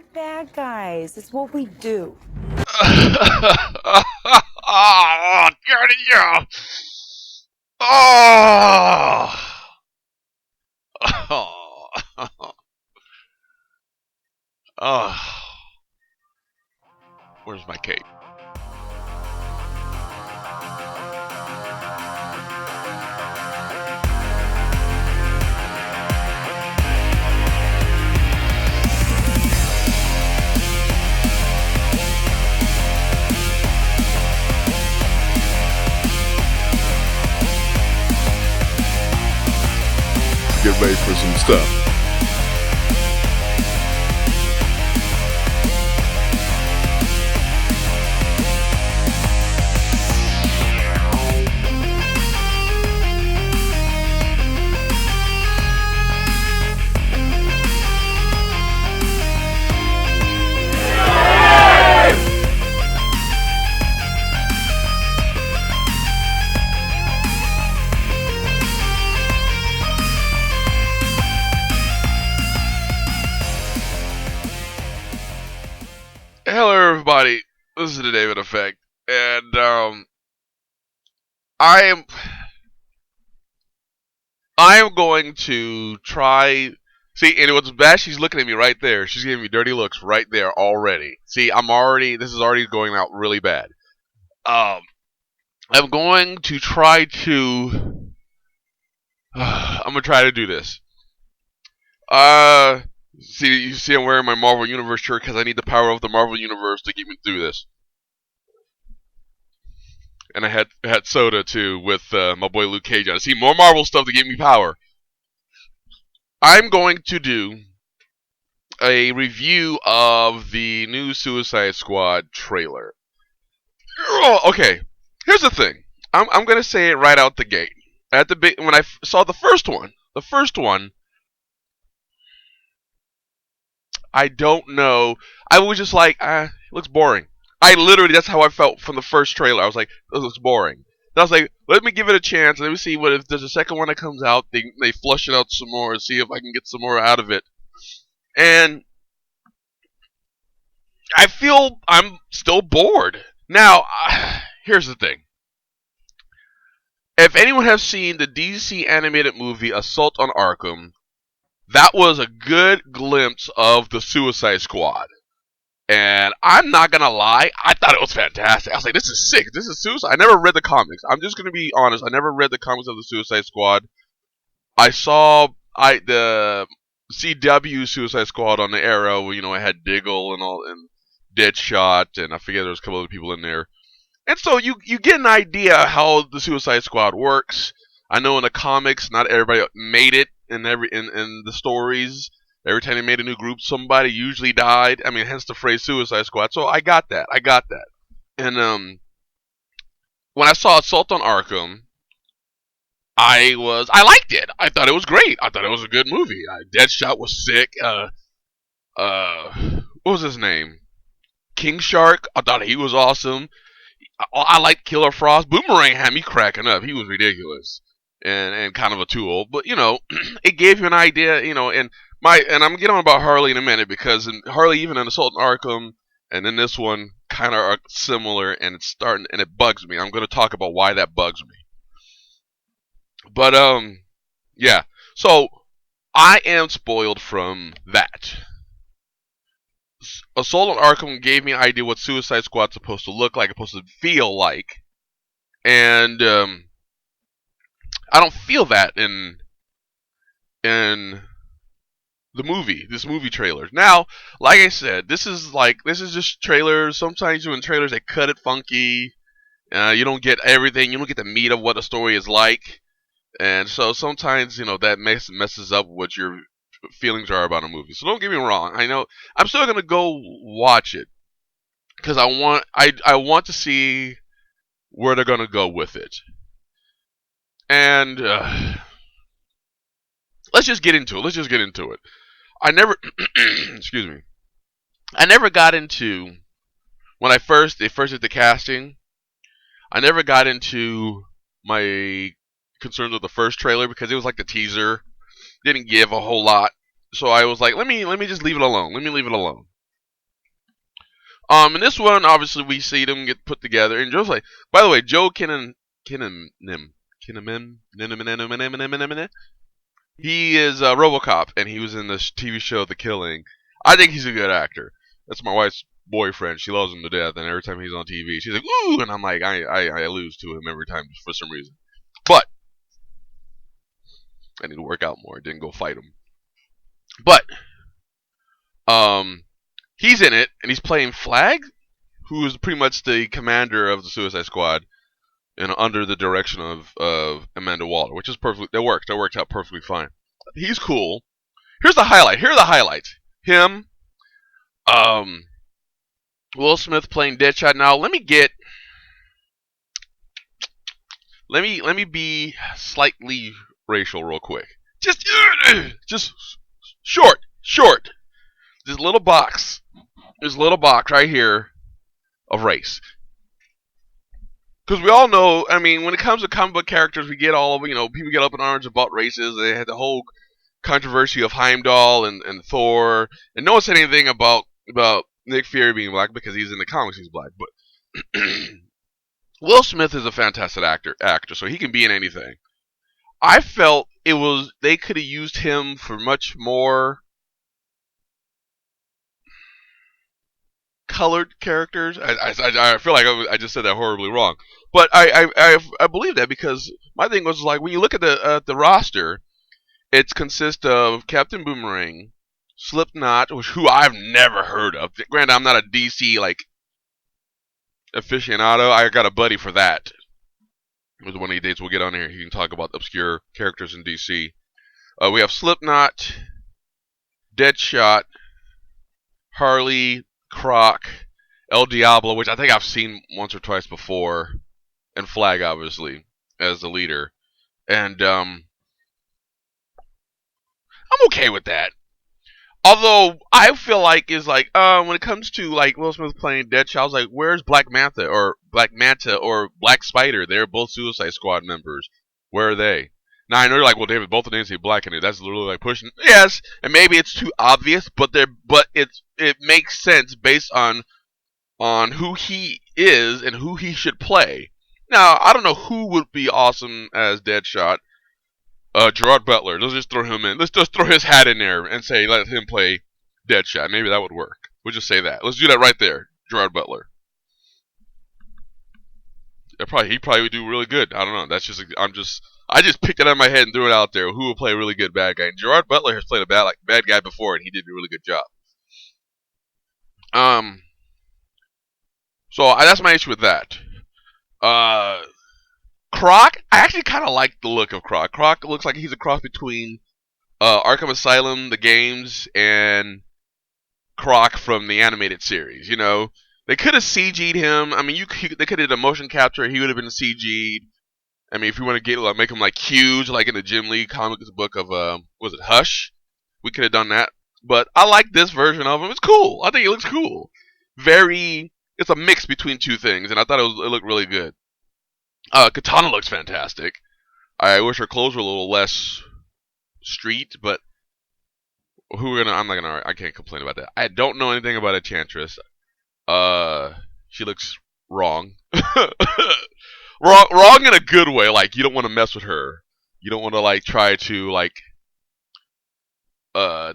We're bad guys. It's what we do. Oh, yeah. Oh. Oh. Oh. Where's my cake? Get ready for some stuff. Hello, everybody. This is the David Effect, and I am going to try. See, and what's bad? She's looking at me right there. She's giving me dirty looks right there already. See, this is already going out really bad. I'm going to try to. I'm gonna try to do this. See, you see, I'm wearing my Marvel Universe shirt because I need the power of the Marvel Universe to get me through this. And I had soda too with my boy Luke Cage on. See, more Marvel stuff to give me power. I'm going to do a review of the new Suicide Squad trailer. Okay, here's the thing. I'm gonna say it right out the gate. When I saw the first one, I don't know. I was just like, it looks boring. That's how I felt from the first trailer. I was like, this looks boring. And I was like, let me give it a chance. Let me see what if there's a second one that comes out. They flush it out some more and see if I can get some more out of it. And I feel I'm still bored. Now, here's the thing. If anyone has seen the DC animated movie Assault on Arkham, that was a good glimpse of the Suicide Squad. And I'm not gonna lie, I thought it was fantastic. I was like, this is sick. This is Suicide. I never read the comics. I'm just gonna be honest. I never read the comics of the Suicide Squad. I saw the CW Suicide Squad on the Arrow. You know, I had Diggle and all and Deadshot, and I forget there was a couple other people in there. And so you get an idea how the Suicide Squad works. I know in the comics, not everybody made it in the stories. Every time they made a new group, somebody usually died. I mean, hence the phrase Suicide Squad. So I got that. And when I saw Assault on Arkham, I liked it. I thought it was great. I thought it was a good movie. Deadshot was sick. What was his name? King Shark. I thought he was awesome. I liked Killer Frost. Boomerang had me cracking up. He was ridiculous and kind of a tool. But you know, it gave you an idea. You know, and I'm getting on about Harley in a minute because Harley, even in Assault on Arkham, and then this one kind of are similar, and it bugs me. I'm going to talk about why that bugs me. But yeah. So I am spoiled from that. Assault on Arkham gave me an idea what Suicide Squad's supposed to look like, supposed to feel like, and I don't feel that in the movie, this movie trailer. Now, like I said, this is just trailers. Sometimes when trailers they cut it funky. You don't get everything. You don't get the meat of what a story is like, and so sometimes that messes up what your feelings are about a movie. So don't get me wrong. I know I'm still gonna go watch it because I want to see where they're gonna go with it. And let's just get into it. I never excuse me. I never got into when they first did the casting. I never got into my concerns with the first trailer because it was like the teaser. Didn't give a whole lot. So I was like, let me just leave it alone. Let me leave it alone. In this one, obviously, we see them get put together. And Joe's like, by the way, Joe Kinnaman, he is RoboCop, and he was in this TV show The Killing. I think he's a good actor. That's my wife's boyfriend. She loves him to death, and every time he's on TV, she's like, "Ooh," and I'm like, I lose to him every time for some reason. But I need to work out more. Didn't go fight him. But he's in it, and he's playing Flag, who is pretty much the commander of the Suicide Squad, and under the direction of Amanda Waller, which is perfectly that worked out perfectly fine. He's cool. Here's the highlight. Here are the highlights. Him, Will Smith playing Deadshot. Now let me be slightly racial real quick. Just short. This little box right here of race. Because we all know, I mean, when it comes to comic book characters, we get all of, people get up in arms about races. They had the whole controversy of Heimdall and Thor, and no one said anything about Nick Fury being black because he's in the comics, he's black. But Will Smith is a fantastic actor, so he can be in anything. I felt they could have used him for much more colored characters. I feel like I just said that horribly wrong, but I believe that because my thing was like when you look at the roster, it consists of Captain Boomerang, Slipknot, who I've never heard of. Granted, I'm not a DC aficionado. I got a buddy for that. With one of these days we'll get on here. He can talk about obscure characters in DC. We have Slipknot, Deadshot, Harley, Croc, El Diablo, which I think I've seen once or twice before, and Flag, obviously, as the leader. And I'm okay with that. Although I feel like when it comes to like Will Smith playing Deadshot, I was like, where's Black Manta or Black Spider? They're both Suicide Squad members. Where are they? Now I know you're like, well, David, both of them say black in it. That's literally like pushing. Yes, and maybe it's too obvious, but it makes sense based on who he is and who he should play. Now I don't know who would be awesome as Deadshot. Gerard Butler. Let's just throw him in. Let's just throw his hat in there and say let him play Deadshot. Maybe that would work. We'll just say that. Let's do that right there. Gerard Butler. He probably would do really good. I don't know. I just picked it out of my head and threw it out there. Who will play a really good bad guy? And Gerard Butler has played a bad guy before, and he did a really good job. So that's my issue with that. Croc, I actually kind of like the look of Croc. Croc looks like he's a cross between Arkham Asylum, the games, and Croc from the animated series. They could have CG'd him. I mean, they could have did a motion capture. He would have been CG'd. I mean, if you want to make him like huge, like in the Jim Lee comic book of was it Hush? We could have done that. But I like this version of him. It's cool. I think it looks cool. It's a mix between two things, and I thought it looked really good. Katana looks fantastic. I wish her clothes were a little less street, but I can't complain about that. I don't know anything about Enchantress. She looks wrong. wrong in a good way. Like, you don't want to mess with her. You don't want to, like, try to, like,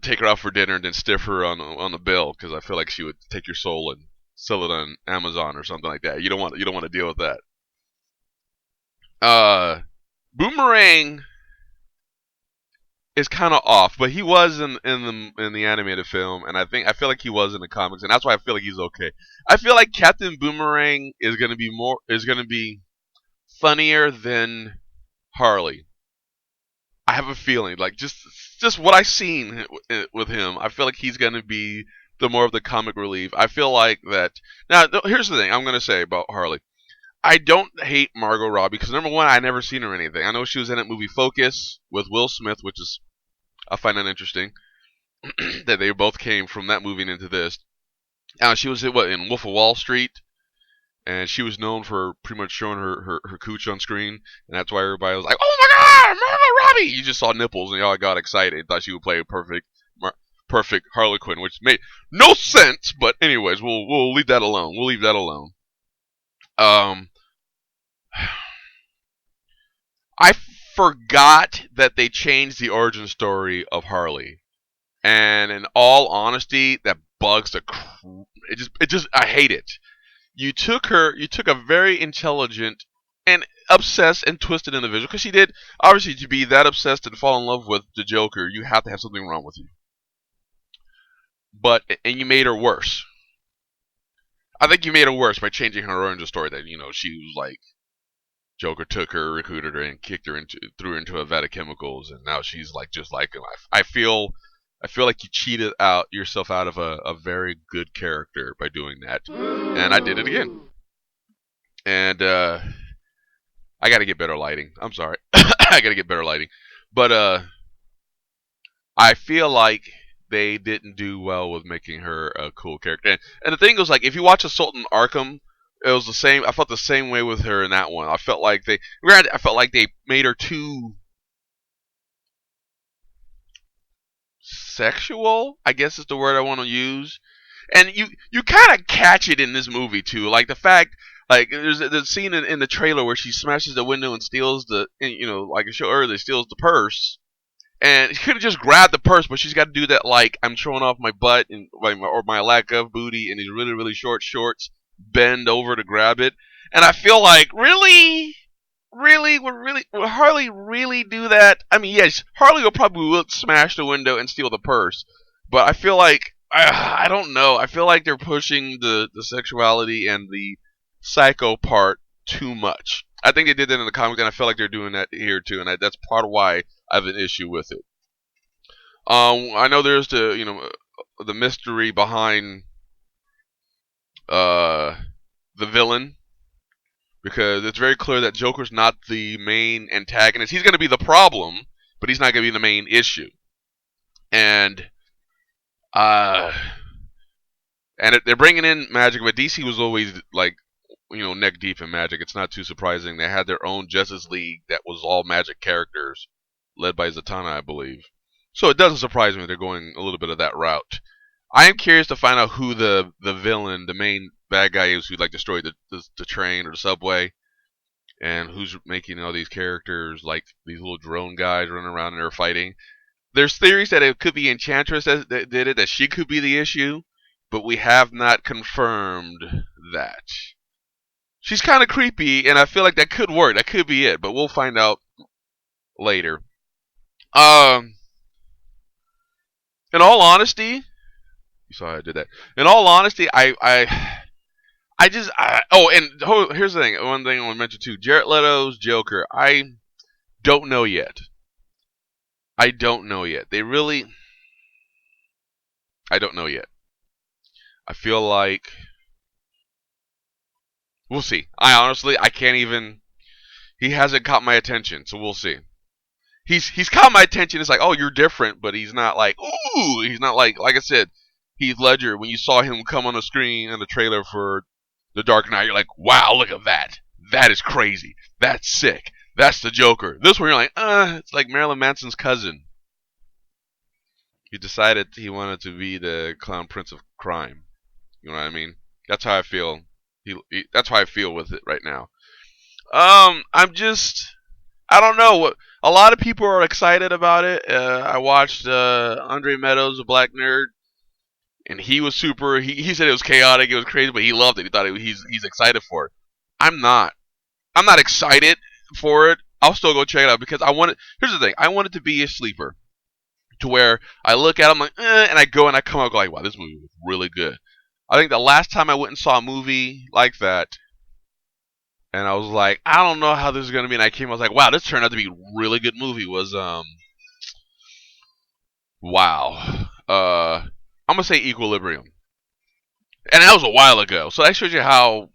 take her out for dinner and then stiff her on the bill, because I feel like she would take your soul and sell it on Amazon or something like that. You don't want to deal with that. Boomerang is kind of off, but he was in the animated film, and I feel like he was in the comics, and that's why I feel like he's okay. I feel like Captain Boomerang is gonna be funnier than Harley. I have a feeling, like just what I've seen with him, I feel like he's gonna be the more of the comic relief. I feel like that. Now, here's the thing I'm gonna say about Harley. I don't hate Margot Robbie because, number one, I never seen her in anything. I know she was in that movie Focus with Will Smith, which is, I find that interesting that they both came from that movie into this. She was in Wolf of Wall Street, and she was known for pretty much showing her cooch on screen, and that's why everybody was like, "Oh my God, Margot Robbie!" You just saw nipples, and y'all got excited, thought she would play perfect. perfect Harley Quinn, which made no sense. But anyways, we'll leave that alone. We'll leave that alone. I forgot that they changed the origin story of Harley, and in all honesty, that bugs the. I hate it. You took a very intelligent and obsessed and twisted individual, because she did, obviously, to be that obsessed and fall in love with the Joker, you have to have something wrong with you. And you made her worse. I think you made her worse by changing her origin story. That she was like, Joker took her, recruited her, and threw her into a vat of chemicals, and now she's like just like him. I feel like you cheated yourself out of a very good character by doing that, and I did it again. And I got to get better lighting. I'm sorry, I got to get better lighting, but I feel like they didn't do well with making her a cool character. And the thing was, like, if you watch Assault on Arkham, it was the same. I felt the same way with her in that one. I felt like they made her too sexual, I guess is the word I want to use. And you kind of catch it in this movie too, like the fact, like there's the scene in the trailer where she smashes the window and steals like I showed earlier, steals the purse. And she could have just grabbed the purse, but she's got to do that, like, I'm showing off my butt or my lack of booty in these really, really short shorts, bend over to grab it. And I feel like, really, would Harley really do that? I mean, yes, Harley will smash the window and steal the purse, but I feel like, I don't know. I feel like they're pushing the sexuality and the psycho part too much. I think they did that in the comics, and I feel like they're doing that here too, and that's part of why I have an issue with it. I know there's the mystery behind the villain, because it's very clear that Joker's not the main antagonist. He's going to be the problem, but he's not going to be the main issue. And they're bringing in magic, but DC was always like, neck deep in magic. It's not too surprising. They had their own Justice League that was all magic characters, led by Zatanna, I believe. So it doesn't surprise me they're going a little bit of that route. I am curious to find out who the villain, the main bad guy is, who like destroyed the train or the subway, and who's making all these characters like these little drone guys running around and they're fighting. There's theories that it could be Enchantress that did it, that she could be the issue, but we have not confirmed that. She's kind of creepy, and I feel like that could work. That could be it, but we'll find out later. In all honesty, you saw how I did that. In all honesty, here's the thing. One thing I want to mention too: Jared Leto's Joker. I don't know yet. I don't know yet. I don't know yet. I feel like we'll see. I can't even. He hasn't caught my attention, so we'll see. He's caught my attention. It's like, oh, you're different, but he's not like, ooh. He's not like I said, Heath Ledger. When you saw him come on the screen in the trailer for The Dark Knight, you're like, wow, look at that. That is crazy. That's sick. That's the Joker. This one, you're like, it's like Marilyn Manson's cousin. He decided he wanted to be the clown prince of crime. You know what I mean? That's how I feel. That's how I feel with it right now. I don't know. A lot of people are excited about it. I watched Andre Meadows, a black nerd, and he was super. He said it was chaotic, it was crazy, but he loved it. He thought he's excited for it. I'm not. I'm not excited for it. I'll still go check it out because I want it. Here's the thing. I want it to be a sleeper, to where I look at it, I'm like, and I go and I come out like, wow, this movie was really good. I think the last time I went and saw a movie like that, and I was like, I don't know how this is gonna be, and I was like, wow, this turned out to be a really good movie. Was wow, I'm gonna say Equilibrium, and that was a while ago. So that shows you how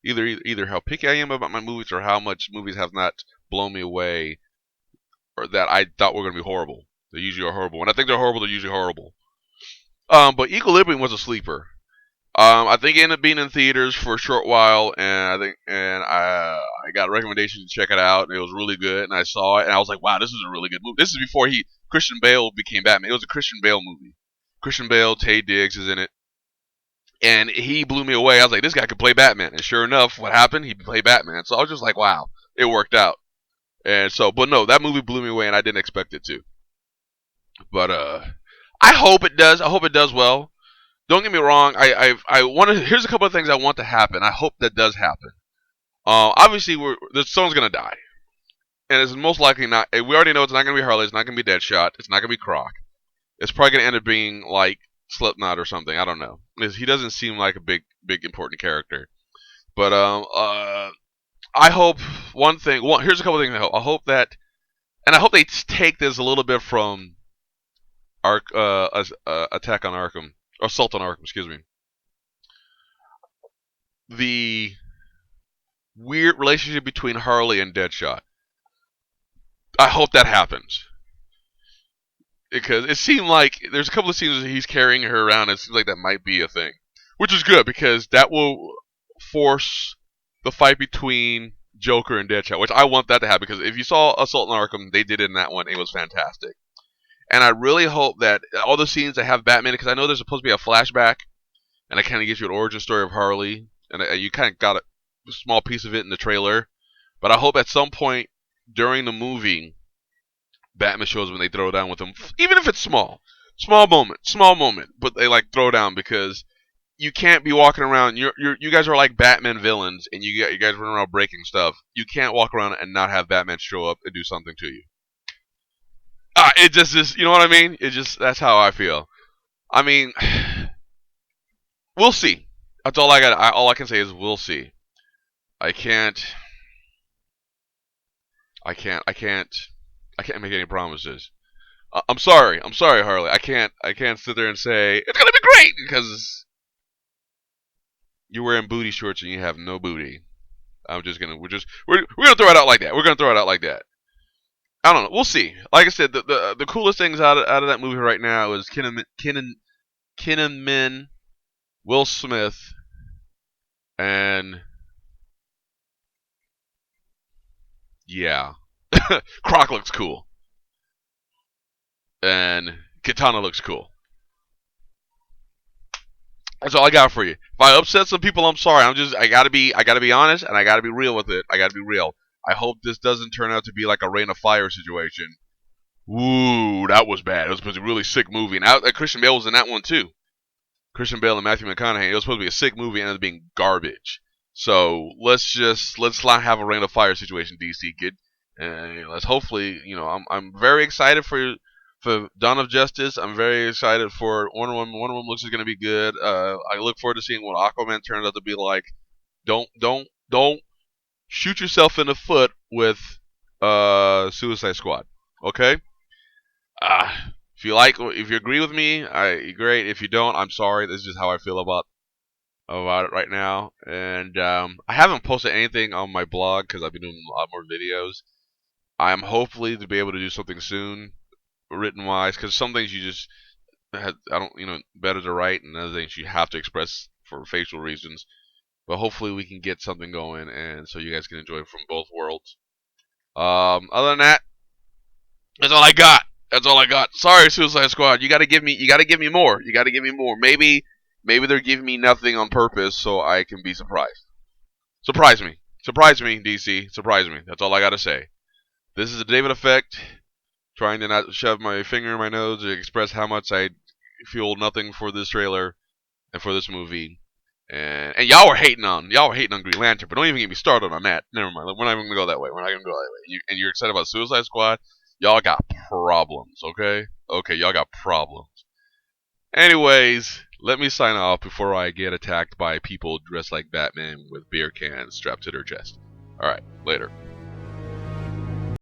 either how picky I am about my movies, or how much movies have not blown me away, or that I thought were gonna be horrible. They usually are horrible. When I think they're horrible, they're usually horrible. But Equilibrium was a sleeper. I think it ended up being in theaters for a short while, and I got a recommendation to check it out, and it was really good. And I saw it, and I was like, wow, this is a really good movie. This is before Christian Bale became Batman. It was a Christian Bale movie, Christian Bale, Taye Diggs is in it. And he blew me away. I was like, this guy could play Batman. And sure enough, what happened? He played Batman. So I was just like, wow, it worked out. And so, but no, that movie blew me away, and I didn't expect it to. But I hope it does. I hope it does well. Don't get me wrong. I want to. Here's a couple of things I want to happen. I hope that does happen. Obviously, someone's gonna die, and it's most likely not. We already know it's not gonna be Harley. It's not gonna be Deadshot. It's not gonna be Croc. It's probably gonna end up being like Slipknot or something. I don't know. He doesn't seem like a big important character. But I hope one thing. Here's a couple of things I hope. I hope that, and I hope they take this a little bit from Attack on Arkham, or Assault on Arkham. Excuse me. The weird relationship between Harley and Deadshot. I hope that happens. Because it seemed like there's a couple of scenes that he's carrying her around, and it seems like that might be a thing. Which is good, because that will force the fight between Joker and Deadshot, which I want that to happen, because if you saw Assault on Arkham, they did it in that one. It was fantastic. And I really hope that all the scenes that have Batman, because I know there's supposed to be a flashback, and it kind of gives you an origin story of Harley, and you kind of got a small piece of it in the trailer. But I hope at some point during the movie, Batman shows when they throw down with him, even if it's small moment, but they like throw down, because you can't be walking around. You guys are like Batman villains, and you guys run around breaking stuff. You can't walk around and not have Batman show up and do something to you. It just is, you know what I mean? It just, that's how I feel. I mean, we'll see. That's all I got. All I can say is we'll see. I can't make any promises. I'm sorry, Harley. I can't sit there and say it's gonna be great, because you're wearing booty shorts and you have no booty. We're gonna throw it out like that. We're gonna throw it out like that. I don't know. We'll see. Like I said, the coolest things out of that movie right now is Kinnaman, Will Smith, and yeah, Croc looks cool, and Katana looks cool. That's all I got for you. If I upset some people, I'm sorry. I gotta be honest, and I gotta be real with it. I gotta be real. I hope this doesn't turn out to be like a Rain of Fire situation. Ooh, that was bad. It was supposed to be a really sick movie, and Christian Bale was in that one too. Christian Bale and Matthew McConaughey. It was supposed to be a sick movie, and ended up being garbage. So let's not have a Rain of Fire situation, DC kid. Let's hopefully, I'm very excited for Dawn of Justice. I'm very excited for Wonder Woman. Wonder Woman looks is going to be good. I look forward to seeing what Aquaman turns out to be like. Don't shoot yourself in the foot with Suicide Squad. Okay? If you agree with me, great. If you don't, I'm sorry. This is just how I feel about it right now. And I haven't posted anything on my blog because I've been doing a lot more videos. I'm hopefully to be able to do something soon, written wise, because some things better to write, and other things you have to express for facial reasons. But hopefully we can get something going, and so you guys can enjoy from both worlds. Other than that, that's all I got. That's all I got. Sorry, Suicide Squad. You gotta give me more. You gotta give me more. Maybe they're giving me nothing on purpose so I can be surprised. Surprise me, DC. Surprise me. That's all I gotta say. This is the David Effect. Trying to not shove my finger in my nose to express how much I feel nothing for this trailer and for this movie. And y'all were hating on Green Lantern, but don't even get me started on that. Never mind. We're not even gonna go that way. You're excited about Suicide Squad? Y'all got problems, okay? Okay, y'all got problems. Anyways, let me sign off before I get attacked by people dressed like Batman with beer cans strapped to their chest. Alright, later.